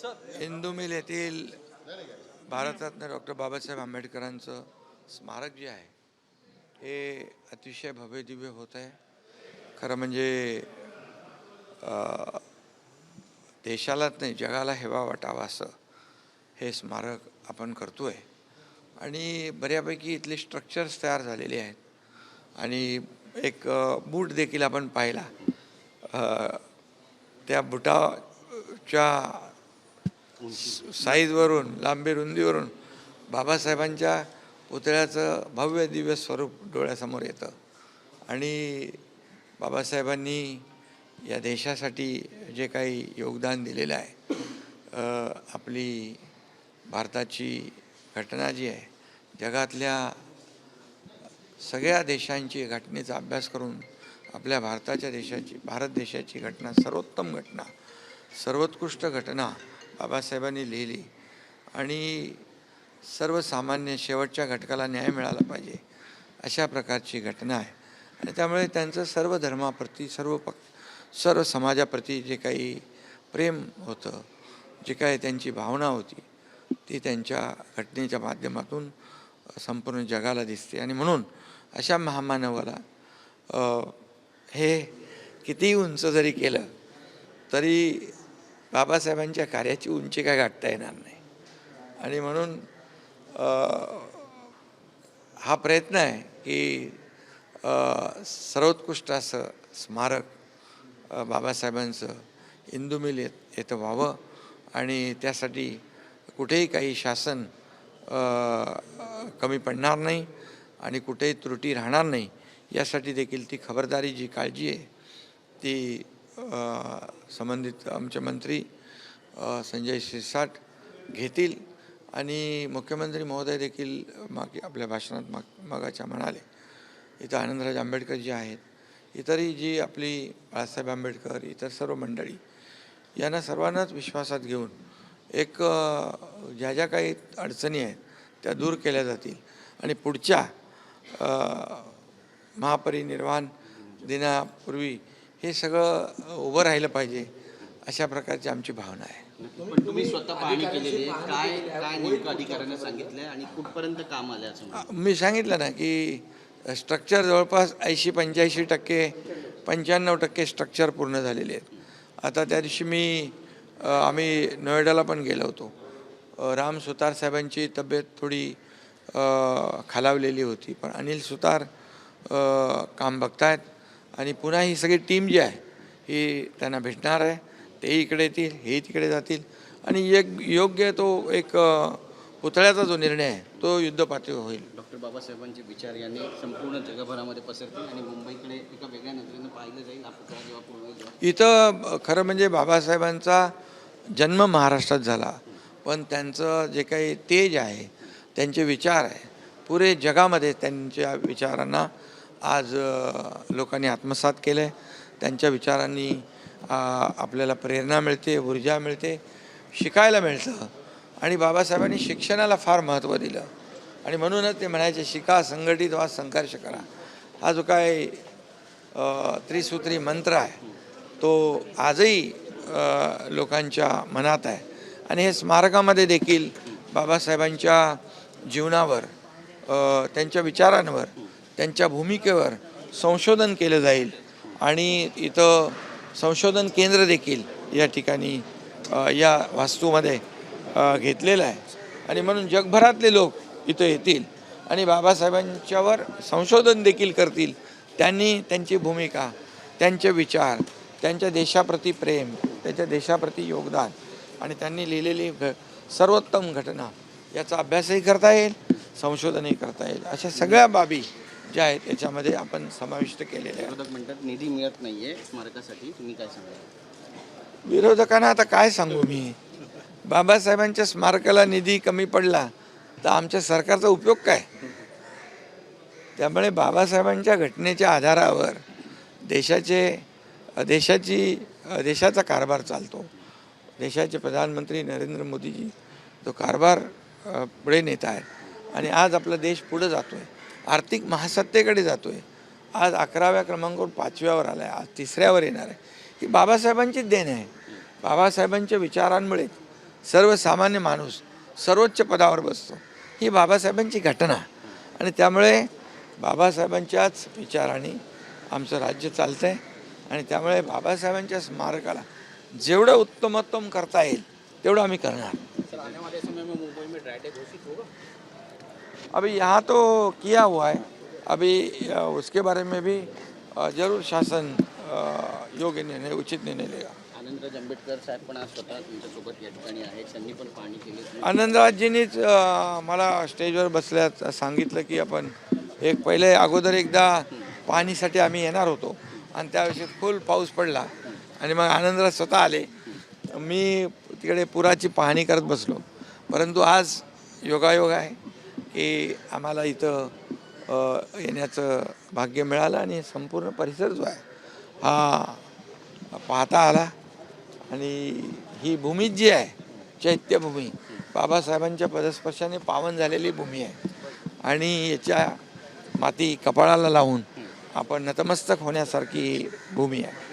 Indu mill येथील Bharat Ratna doctor Babasaheb आंबेडकरांचं स्मारक जे आहे हे अतिशय भव्य दिव्य होत आहे. खरं म्हणजे देशालाच नाही जगाला हेवा वाटावा असं हे स्मारक आपण करतोय आणि बऱ्यापैकी इथले स्ट्रक्चर्स तयार झालेले आहेत आणि एक बूट देखील आपण पाहिला. त्या बुटाच्या साईजवरून लांबी रुंदीवरून बाबासाहेबांच्या पुतळ्याचं भव्य दिव्य स्वरूप डोळ्यासमोर येतं आणि बाबासाहेबांनी या देशासाठी जे काही योगदान दिलेलं आहे, आपली भारताची घटना जी आहे जगातल्या सगळ्या देशांची घटनेचा अभ्यास करून आपल्या भारत देशाची घटना सर्वोत्तम घटना सर्वोत्कृष्ट घटना बाबासाहेबांनी लिहिली आणि सर्वसामान्य शेवटच्या घटकाला न्याय मिळाला पाहिजे अशा प्रकारची घटना आहे. आणि त्यामुळे त्यांचं सर्व धर्माप्रती सर्व समाजाप्रती जे काही प्रेम होतं, जे काही त्यांची भावना होती ती त्यांच्या घटनेच्या माध्यमातून संपूर्ण जगाला दिसते. आणि म्हणून अशा महामानवाला हे कितीही उंच जरी केलं तरी बाबासाहेबांच्या कार्याची उंची काय गाठता येणार नाही. आणि म्हणून हा प्रयत्न आहे की सर्वोत्कृष्ट असं स्मारक बाबासाहेबांचं इंदू मिल येथं व्हावं आणि त्यासाठी कुठेही काही शासन कमी पडणार नाही आणि कुठेही त्रुटी राहणार नाही यासाठी देखील ती खबरदारी जी काळजी आहे ती संबंधित आमचे मंत्री संजय शिरसाट घेतील. आणि मुख्यमंत्री महोदय देखील आपल्या भाषणात मगाच्या म्हणाले इथं आनंदराज आंबेडकर जे आहेत, इतरही जी आपली बाळासाहेब आंबेडकर इतर सर्व मंडळी यांना सर्वांनाच विश्वासात घेऊन एक ज्या ज्या काही अडचणी आहेत त्या दूर केल्या जातील आणि पुढच्या महापरिनिर्वाण दिनापूर्वी हे सगळं उभं राहिलं पाहिजे अशा प्रकारची आमची भावना आहे. पण तुम्ही स्वतः पाहणी केलेली आहे, काय काय नेमकं अधिकाऱ्यांना सांगितलंय आणि कुठपर्यंत काम आलं असं मी सांगितलं ना की स्ट्रक्चर जवळपास 80-85% 95% स्ट्रक्चर पूर्ण झालेले आहेत. आता त्या दिवशी आम्ही नोएडाला पण गेलो होतो. राम सुतार साहेबांची तब्येत थोडी खालावलेली होती, पण अनिल सुतार काम बघतायत आणि पुन्हा ही सगळी टीम जी आहे ही त्यांना भेटणार आहे. तेही इकडे येतील, हे तिकडे जातील आणि योग्य तो एक पुतळ्याचा जो निर्णय आहे तो युद्धपातळीवर होईल. डॉक्टर बाबासाहेबांचे विचार यांनी संपूर्ण जगभरामध्ये पसरतील आणि मुंबईकडे एका वेगळ्या नजरेनं पाहिलं जाईल हा पुतळा जेव्हा पूर्ण होईल. इथं खरं म्हणजे बाबासाहेबांचा जन्म महाराष्ट्रात झाला, पण त्यांचं जे काही तेज आहे, त्यांचे विचार आहे, पुरे जगामध्ये त्यांच्या विचारांना आज लोकांनी आत्मसात केलं आहे. त्यांच्या विचारांनी आपल्याला प्रेरणा मिळते, ऊर्जा मिळते, शिकायला मिळतं. आणि बाबासाहेबांनी शिक्षणाला फार महत्त्व दिलं आणि म्हणूनच ते म्हणायचे शिका, संघटित व्हा, संघर्ष करा. हा जो काय त्रिसूत्री मंत्र आहे तो आजही लोकांच्या मनात आहे. आणि हे स्मारकामध्ये देखील बाबासाहेबांच्या जीवनावर, त्यांच्या विचारांवर, त्यांच्या भूमिकेवर संशोधन केलं जाईल आणि इथं संशोधन केंद्र देखील या ठिकाणी या वास्तूमध्ये घेतलेलं आहे. आणि म्हणून जगभरातले लोक इथं येतील आणि बाबासाहेबांच्यावर संशोधन देखील करतील. त्यांनी त्यांची भूमिका, त्यांचे विचार, त्यांच्या देशाप्रती प्रेम, त्यांच्या देशाप्रती योगदान आणि त्यांनी लिहिलेली सर्वोत्तम घटना याचा अभ्यासही करता येईल, संशोधनही करता येईल. अशा सगळ्या बाबी ज्या आहेत त्याच्यामध्ये आपण समाविष्ट केलेले आहे. म्हणतात निधी मिळत नाहीये स्मारकासाठी, तुम्ही काय सांगा? विरोधकांना आता काय सांगू मी? बाबासाहेबांच्या स्मारकाला निधी कमी पडला तर आमच्या सरकारचा उपयोग काय? त्यामुळे बाबासाहेबांच्या घटनेच्या आधारावर देशाचा कारभार चालतो. देशाचे प्रधानमंत्री नरेंद्र मोदीजी तो कारभार पुढे नेत आहेत आणि आज आपला देश पुढे जातो आहे, आर्थिक महासत्तेकडे जातो आहे. आज 11व्या क्रमांकावर 5व्यावर आला आहे, आज 3ऱ्यावर येणार आहे. ही बाबासाहेबांचीच देण आहे. बाबासाहेबांच्या विचारांमुळे सर्वसामान्य माणूस सर्वोच्च पदावर बसतो, ही बाबासाहेबांची घटना. आणि त्यामुळे बाबासाहेबांच्याच विचाराने आमचं राज्य चालतं आहे. आणि त्यामुळे बाबासाहेबांच्या स्मारकाला जेवढं उत्तमोत्तम करता येईल तेवढं आम्ही करणार. सर आने वाले समय में मुंबई में ड्राई डे घोषित होगा? अभी यहाँ तो किया हुआ है, अभी उसके बारे में भी जरूर शासन योग्य निर्णय, उचित निर्णय लेगा. आनंदराज आंबेडकर साहेब पण आज स्वतः तुमच्यासोबत या ठिकाणी आहेत. त्यांनी पण पाहणी केली. आनंदराजजींनीच मला स्टेजवर बसल्यात सांगितलं की आपण एक पहिले अगोदर एकदा पाणीसाठी आम्ही येणार होतो आणि त्यावेळेस फुल पाऊस पडला आणि मग आनंदराज स्वतः आले. मी तिकडे पुराची पाहणी करत बसलो. परंतु आज योगायोग आहे की आम्हाला इथं येण्याचं भाग्य मिळालं आणि संपूर्ण परिसर जो आहे हा पाहता आला. आणि ही भूमी जी आहे चैत्यभूमी, बाबासाहेबांच्या पदस्पर्शाने पावन झालेली भूमी आहे. आणि याच्या माती कपाळाला लावून आपण नतमस्तक होण्यासारखी भूमी आहे.